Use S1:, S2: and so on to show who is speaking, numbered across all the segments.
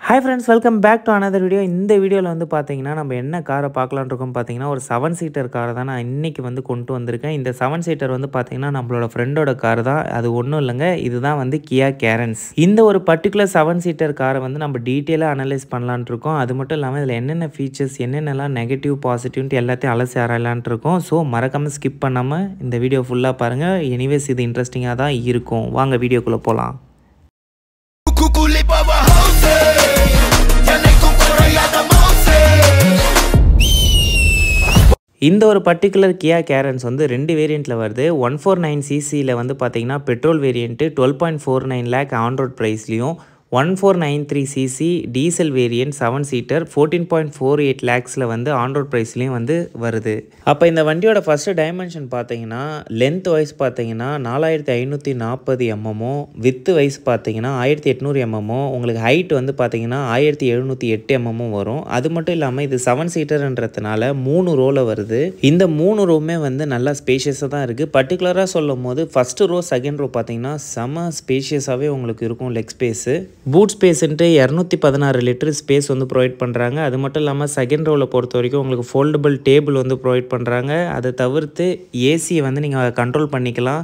S1: Hi friends, welcome back to another video. இந்த வீடியோவில் வந்து பார்த்தீங்கன்னா நம்ம என்ன காரை பார்க்கலான்னு இருக்கோம் பார்த்தீங்கன்னா ஒரு 7 சீட்டர் காரை தான் நான் இன்றைக்கி வந்து கொண்டு வந்திருக்கேன். இந்த 7 சீட்டர் வந்து பார்த்தீங்கன்னா நம்மளோட ஃப்ரெண்டோட கார் தான். அது ஒன்றும் இல்லைங்க, இதுதான் வந்து கியா கேரன்ஸ். இந்த ஒரு பர்டிகுலர் 7 சீட்டர் காரை வந்து நம்ம டீட்டெயிலாக அனலைஸ் பண்ணலான்ட்டு இருக்கோம். அது மட்டும் இல்லாமல் இதில் என்னென்ன ஃபீச்சர்ஸ், என்னென்னலாம் நெகட்டிவ் பாசிட்டிவ்ன்ட்டு எல்லாத்தையும் அலசி ஆராயலான்ட்டு இருக்கோம். ஸோ மறக்காமல் ஸ்கிப் பண்ணாமல் இந்த வீடியோ ஃபுல்லாக பாருங்கள். எனிவேஸ் இது இன்ட்ரெஸ்டிங்காக தான் இருக்கும். வாங்க வீடியோக்குள்ளே போகலாம். இந்த ஒரு பர்டிகுலர் கியா கேரன்ஸ் வந்து 2 வேரியண்ட்டில் வருது. 149cc வந்து பார்த்தீங்கன்னா petrol variant 12.49 lakh on road ப்ரைஸ்லையும், 1493cc டீசல் வேரியன்ட் 7 சீட்டர் 14.48 lakhஸில் வந்து ஆன் ரோட் ப்ரைஸ்லேயும் வந்து வருது. அப்போ இந்த வண்டியோட ஃபஸ்ட்டு டைமென்ஷன் பார்த்தீங்கன்னா லென்த் வைஸ் பார்த்தீங்கன்னா 4540 mm, வித்து வைஸ் பார்த்தீங்கன்னா 1800 mm, உங்களுக்கு ஹைட் வந்து பார்த்தீங்கன்னா 1708 mm வரும். அது மட்டும் இல்லாமல் இது 7 சீட்டர்ன்றதுனால 3 ரோவில் வருது. இந்த 3 ரோவுமே வந்து நல்லா ஸ்பேஷியஸாக தான் இருக்குது. பர்டிகுலராக சொல்லும் போது ஃபஸ்ட்டு ரோ செகண்ட் ரோ பார்த்தீங்கன்னா செம ஸ்பேஷியஸாகவே உங்களுக்கு இருக்கும். லெக் ஸ்பேஸு, பூட் ஸ்பேஸ்ன்ட்டு 216 லிட்டர் ஸ்பேஸ் வந்து ப்ரொவைட் பண்ணுறாங்க. அது மட்டும் இல்லாமல் செகண்ட் ரோவில் பொறுத்த வரைக்கும் உங்களுக்கு ஃபோல்டபுள் டேபிள் வந்து ப்ரொவைட் பண்ணுறாங்க. அதை தவிர்த்து ஏசியை வந்து நீங்கள் கண்ட்ரோல் பண்ணிக்கலாம்.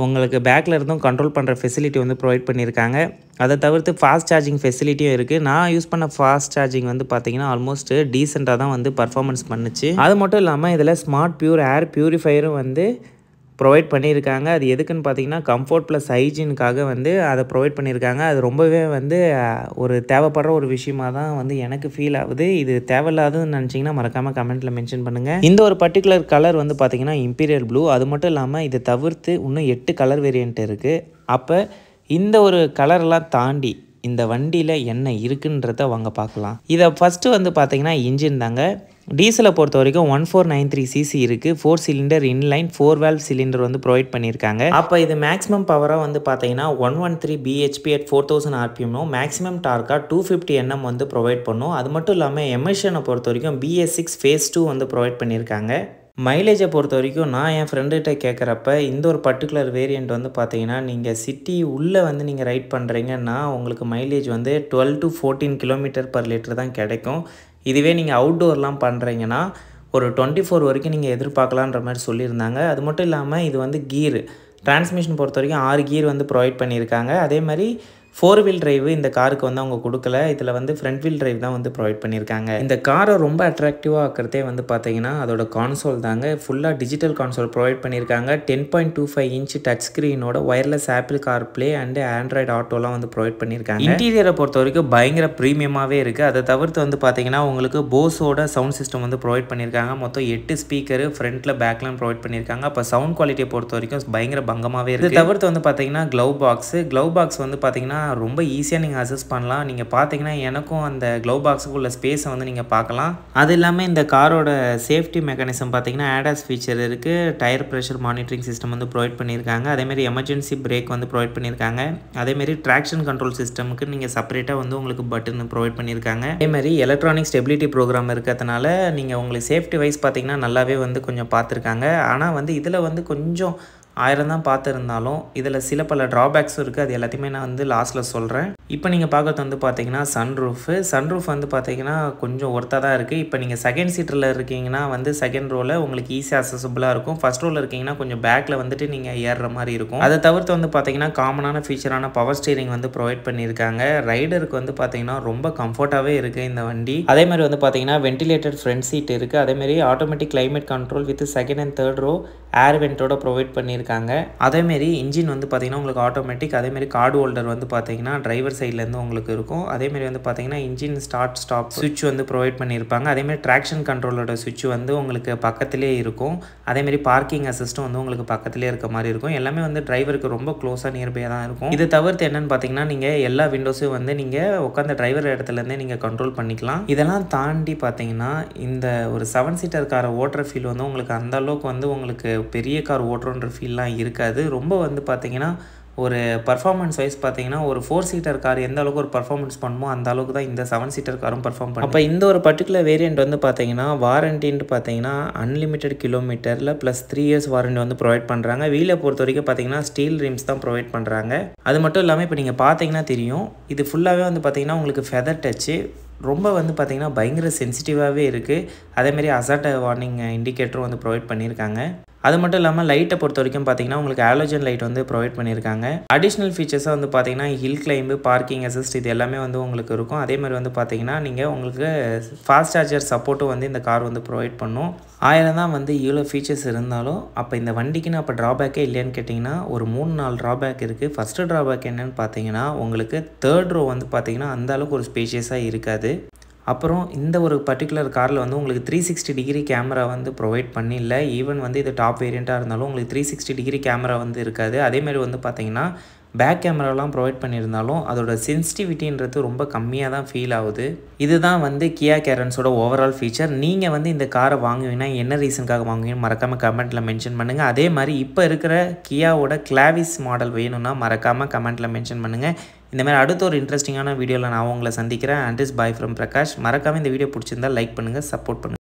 S1: உங்களுக்கு பேக்கில் இருந்தும் கண்ட்ரோல் பண்ணுற ஃபெசிலிட்டி வந்து ப்ரொவைட் பண்ணியிருக்காங்க. அதை தவிர்த்து ஃபாஸ்ட் சார்ஜிங் ஃபெசிலிட்டியும் இருக்குது. நான் யூஸ் பண்ண ஃபாஸ்ட் சார்ஜிங் வந்து பார்த்தீங்கன்னா ஆல்மோஸ்ட் டீசெண்டாக தான் வந்து பர்ஃபார்மன்ஸ் பண்ணுச்சு. அது மட்டும் இல்லாமல் இதில் ஸ்மார்ட் பியூர் ஏர் பியூரிஃபையரும் வந்து ப்ரொவைட் பண்ணியிருக்காங்க. அது எதுக்குன்னு பார்த்தீங்கன்னா கம்ஃபர்ட் ப்ளஸ் ஹைஜீனுக்காக வந்து அதை ப்ரொவைட் பண்ணியிருக்காங்க. அது ரொம்பவே வந்து ஒரு தேவைப்படுற ஒரு விஷயமாக தான் வந்து எனக்கு ஃபீல் ஆகுது. இது தேவையில்லாதுன்னு நினச்சிங்கன்னா மறக்காமல் கமெண்ட்டில் மென்ஷன் பண்ணுங்கள். இந்த ஒரு பர்டிகுலர் கலர் வந்து பார்த்திங்கன்னா இம்பீரியல் ப்ளூ. அது மட்டும் இல்லாமல் இதை தவிர்த்து இன்னும் 8 கலர் வேரியண்ட் இருக்குது. அப்போ இந்த ஒரு கலரெல்லாம் தாண்டி இந்த வண்டியில் என்ன இருக்குன்றத வாங்க பார்க்கலாம். இதை ஃபஸ்ட்டு வந்து பார்த்திங்கன்னா இன்ஜின் தாங்க. டீசலை பொறுத்த வரைக்கும் 1493cc இருக்குது. 4 சிலிண்டர் இன்லைன் 4 valve சிலிண்டர் வந்து ப்ரொவைட் பண்ணியிருக்காங்க. அப்போ இது மேக்ஸிமம் பவராக வந்து பார்த்தீங்கன்னா 113 bhp at 4000 rpm, மேக்ஸிமம் டார்க்காக 250 Nm வந்து ப்ரொவைட் பண்ணும். அது மட்டும் இல்லாமல் எமிஷனை பொறுத்த வரைக்கும் BS6 phase 2 வந்து ப்ரொவைட் பண்ணியிருக்காங்க. மைலேஜை பொறுத்த வரைக்கும் நான் என் ஃப்ரெண்டுகிட்ட கேட்குறப்ப இந்த ஒரு பர்டிகுலர் வேரியண்ட் வந்து பார்த்தீங்கன்னா நீங்கள் சிட்டி உள்ளே வந்து நீங்கள் ரைட் பண்ணுறீங்கன்னா உங்களுக்கு மைலேஜ் வந்து 12 to 14 km/L தான் கிடைக்கும். இதுவே நீங்கள் அவுட்டோர்லாம் பண்ணுறீங்கன்னா ஒரு 24 வரைக்கும் நீங்கள் எதிர்பார்க்கலான்ற மாதிரி சொல்லியிருந்தாங்க. அது மட்டும் இல்லாமல் இது வந்து கீர் டிரான்ஸ்மிஷன் பொறுத்த வரைக்கும் 6 கீர் வந்து ப்ரொவைட் பண்ணியிருக்காங்க. அதே மாதிரி 4 wheel டிரைவ் இந்த காருக்கு வந்து அவங்க கொடுக்கல. இதில் வந்து ஃப்ரண்ட் வீல் டிரைவ் தான் வந்து ப்ரொவைட் பண்ணியிருக்காங்க. இந்த காரை ரொம்ப அட்ராக்டிவாக ஆக்கிறதே வந்து பார்த்தீங்கன்னா அதோட கான்சோல் தாங்க. ஃபுல்லாக டிஜிட்டல் கான்சோல் ப்ரொவைட் பண்ணியிருக்காங்க. 10.25 inch டச் ஸ்க்ரீனோட wireless Apple CarPlay and Android ஆட்டோலாம் வந்து ப்ரொவைட் பண்ணியிருக்காங்க. இன்டீரியரை பொறுத்த வரைக்கும் பயங்கர ப்ரீமியமாகவே இருக்குது. அதை தவிர்த்து வந்து பார்த்தீங்கன்னா உங்களுக்கு போஸோட சவுண்ட் சிஸ்டம் வந்து ப்ரொவைட் பண்ணியிருக்காங்க. மொத்தம் 8 ஸ்பீக்கரு ஃப்ரண்ட்டில் பேக்லாம் ப்ரொவைட் பண்ணியிருக்காங்க. அப்போ சவுண்ட் குவாலிட்டியை பொறுத்த வரைக்கும் பயங்கர பங்கமாகவே இருக்குது. இது தவிர்த்து வந்து பார்த்தீங்கன்னா க்ளவ் பாக்ஸ் வந்து பார்த்தீங்கன்னா ரொம்ப ஈஸியாக நீங்கள் அசஸ் பண்ணலாம். நீங்கள் பார்த்தீங்கன்னா எனக்கும் அந்த க்ளவ் பாக்ஸுக்குள்ள ஸ்பேஸை வந்து நீங்கள் பார்க்கலாம். அது இல்லாமல் இந்த காரோட சேஃப்டி மெக்கானிசம் பார்த்தீங்கன்னா ADAS ஃபீச்சர் இருக்குது. டயர் ப்ரெஷர் மானிட்டரிங் சிஸ்டம் வந்து ப்ரொவைட் பண்ணியிருக்காங்க. அதேமாதிரி எமர்ஜென்சி பிரேக் வந்து ப்ரொவைட் பண்ணியிருக்காங்க. அதேமாரி ட்ராக்ஷன் கண்ட்ரோல் சிஸ்டமுக்கு நீங்கள் செப்பரேட்டாக வந்து உங்களுக்கு பட்டன் ப்ரொவைட் பண்ணியிருக்காங்க. அதேமாதிரி எலக்ட்ரானிக் ஸ்டெபிலிட்டி ப்ரோக்ராம் இருக்கிறதுனால நீங்கள் உங்களுக்கு சேஃப்டி வைஸ் பார்த்தீங்கன்னா நல்லாவே வந்து கொஞ்சம் பார்த்துருக்காங்க. ஆனால் வந்து இதில் வந்து கொஞ்சம் 1000 தான் பார்த்துருந்தாலும் இதில் சில பல ட்ராபேக்ஸும் இருக்குது. அது எல்லாத்தையுமே நான் வந்து லாஸ்ட்டில் சொல்கிறேன். இப்போ நீங்கள் பார்க்கறது வந்து பார்த்தீங்கன்னா சன்ரூஃப் வந்து பார்த்தீங்கன்னா கொஞ்சம் ஒர்த்தாக தான் இருக்குது. இப்போ நீங்கள் செகண்ட் சீட்டரில் இருக்கீங்கன்னா வந்து செகண்ட் ரோவில் உங்களுக்கு ஈஸியாக அக்சசபிளாக இருக்கும். ஃபஸ்ட் ரோவில் இருக்கீங்கன்னா கொஞ்சம் பேக்கில் வந்துட்டு நீங்கள் ஏறுற மாதிரி இருக்கும். அதை தவிர்த்து வந்து பார்த்தீங்கன்னா காமனான ஃபீச்சரான பவர் ஸ்டீரிங் வந்து ப்ரொவைட் பண்ணியிருக்காங்க. ரைடருக்கு வந்து பார்த்தீங்கன்னா ரொம்ப கம்ஃபர்ட்டாகவே இருக்குது இந்த வண்டி. அதே மாதிரி வந்து பார்த்தீங்கன்னா வென்டிலேட்டட் ஃப்ரண்ட் சீட் இருக்குது. அதேமாரி automatic climate control with second and third row air வென்ட்டோட ப்ரொவைட் பண்ணியிருக்காங்க. அதேமாரி இன்ஜின் வந்து பார்த்தீங்கன்னா உங்களுக்கு ஆட்டோமேட்டிக். அதேமாரி கார்டு ஹோல்டர் வந்து பார்த்தீங்கன்னா டிரைவர் சைட்லேருந்து உங்களுக்கு இருக்கும். அதேமாரி வந்து பார்த்தீங்கன்னா இன்ஜின் ஸ்டார்ட் ஸ்டாப் சுவிட்ச் வந்து ப்ரொவைட் பண்ணியிருப்பாங்க. அதேமாதிரி ட்ராக்ஷன் கண்ட்ரோலோட சுவிட்ச் வந்து உங்களுக்கு பக்கத்திலே இருக்கும். அதேமாரி பார்க்கிங் அசிஸ்ட்டும் வந்து உங்களுக்கு பக்கத்திலே இருக்க மாதிரி இருக்கும். எல்லாமே வந்து டிரைவருக்கு ரொம்ப க்ளோஸாக நியர்பையாக தான் இருக்கும். இது தவிர்த்து என்னென்னு பார்த்தீங்கன்னா நீங்கள் எல்லா விண்டோஸும் வந்து நீங்கள் உட்காந்த டிரைவர் இடத்துலேருந்தே நீங்கள் கண்ட்ரோல் பண்ணிக்கலாம். இதெல்லாம் தாண்டி பார்த்தீங்கன்னா இந்த ஒரு 7 சீட்டர் காரை ஓட்டுற ஃபீல் வந்து உங்களுக்கு அந்த அளவுக்கு வந்து உங்களுக்கு பெரிய கார் ஓட்டுறன்ற ஃபீல்லாம் இருக்காது. ரொம்ப வந்து பார்த்தீங்கன்னா ஒரு பர்ஃபார்மன்ஸ் வைஸ் பார்த்தீங்கன்னா ஒரு 4 சீட்டர் கார் எந்த அளவுக்கு ஒரு பர்ஃபார்மன்ஸ் பண்ணுமோ அந்த அளவுக்கு தான் இந்த 7 சீட்டர் காரும் பர்ஃபார்ம் பண்ணும். அப்போ இந்த ஒரு பர்டிகுலர் வேரியண்ட் வந்து பார்த்தீங்கன்னா வாரண்டின்ட்டு பார்த்தீங்கன்னா அன்லிமிட்டெட் கிலோமீட்டரில் ப்ளஸ் 3 இயர்ஸ் வாரண்டி வந்து ப்ரொவைட் பண்ணுறாங்க. வீலை பொறுத்த வரைக்கும் பார்த்தீங்கன்னா ஸ்டீல் ரிம்ஸ் தான் ப்ரொவைட் பண்ணுறாங்க. அது மட்டும் இல்லாமல் இப்போ நீங்கள் பார்த்தீங்கன்னா தெரியும், இது ஃபுல்லாகவே வந்து பார்த்தீங்கன்னா உங்களுக்கு ஃபெதர் டச்சு ரொம்ப வந்து பார்த்தீங்கன்னா பயங்கர சென்சிட்டிவாகவே இருக்குது. அதேமாரி அசால்ட் வார்னிங் இண்டிகேட்டரும் வந்து ப்ரொவைட் பண்ணியிருக்காங்க. அது மட்டும் இல்லாமல் லைட்டை பொறுத்த வரைக்கும் பார்த்தீங்கன்னா உங்களுக்கு ஹாலோஜன் லைட் வந்து ப்ரொவைட் பண்ணியிருக்காங்க. அடிஷ்னல் ஃபீச்சர்ஸாக வந்து பார்த்தீங்கன்னா ஹில் கிளைம்பு, பார்க்கிங் அசிஸ்ட் இது எல்லாமே வந்து உங்களுக்கு இருக்கும். அதே மாதிரி வந்து பார்த்தீங்கன்னா நீங்கள் உங்களுக்கு ஃபாஸ்ட் சார்ஜர் சப்போர்ட்டும் வந்து இந்த கார் வந்து ப்ரொவைட் பண்ணும். 1000 தான் வந்து இவ்வளோ ஃபீச்சர்ஸ் இருந்தாலும் அப்போ இந்த வண்டிக்குன்னு அப்போ ட்ராபேக்கே இல்லைன்னு கேட்டிங்கன்னா ஒரு 3-4 ட்ராபேக் இருக்குது. ஃபஸ்ட்டு ட்ராபேக் என்னென்னு பார்த்தீங்கன்னா உங்களுக்கு தேர்ட் ரோ வந்து பார்த்தீங்கன்னா அந்த அளவுக்கு ஒரு ஸ்பேஷியஸாக இருக்காது. அப்புறம் இந்த ஒரு பர்டிகுலர் காரில் வந்து உங்களுக்கு 360 டிகிரி கேமரா வந்து ப்ரொவைட் பண்ணில்ல. ஈவன் வந்து இது டாப் வேரியண்ட்டாக இருந்தாலும் உங்களுக்கு 360 டிகிரி கேமரா வந்து இருக்காது. அதேமாதிரி வந்து பார்த்தீங்கன்னா பேக் கேமராலாம் ப்ரொவைட் பண்ணியிருந்தாலும் அதோட சென்சிட்டிவிட்டின்றது ரொம்ப கம்மியாக தான் ஃபீல் ஆகுது. இதுதான் வந்து கியா கேரன்ஸோட ஓவரால் ஃபீச்சர். நீங்கள் வந்து இந்த காரை வாங்குவீங்கன்னா என்ன ரீசனுக்காக வாங்குவீங்கன்னு மறக்காமல் கமெண்ட்டில் மென்ஷன் பண்ணுங்கள். அதே மாதிரி இப்போ இருக்கிற கியாவோட கிளாவிஸ் மாடல் வேணும்னா மறக்காமல் கமெண்ட்டில் மென்ஷன் பண்ணுங்கள். இந்த மாதிரி அடுத்த ஒரு இன்ட்ரெஸ்டிங்கான வீடியோவில் நான் உங்களை சந்திக்கிறேன். And is bye from Prakash. மறக்காமல் இந்த வீடியோ பிடிச்சிருந்தால் லைக் பண்ணுங்கள், சப்போர்ட் பண்ணுங்கள்.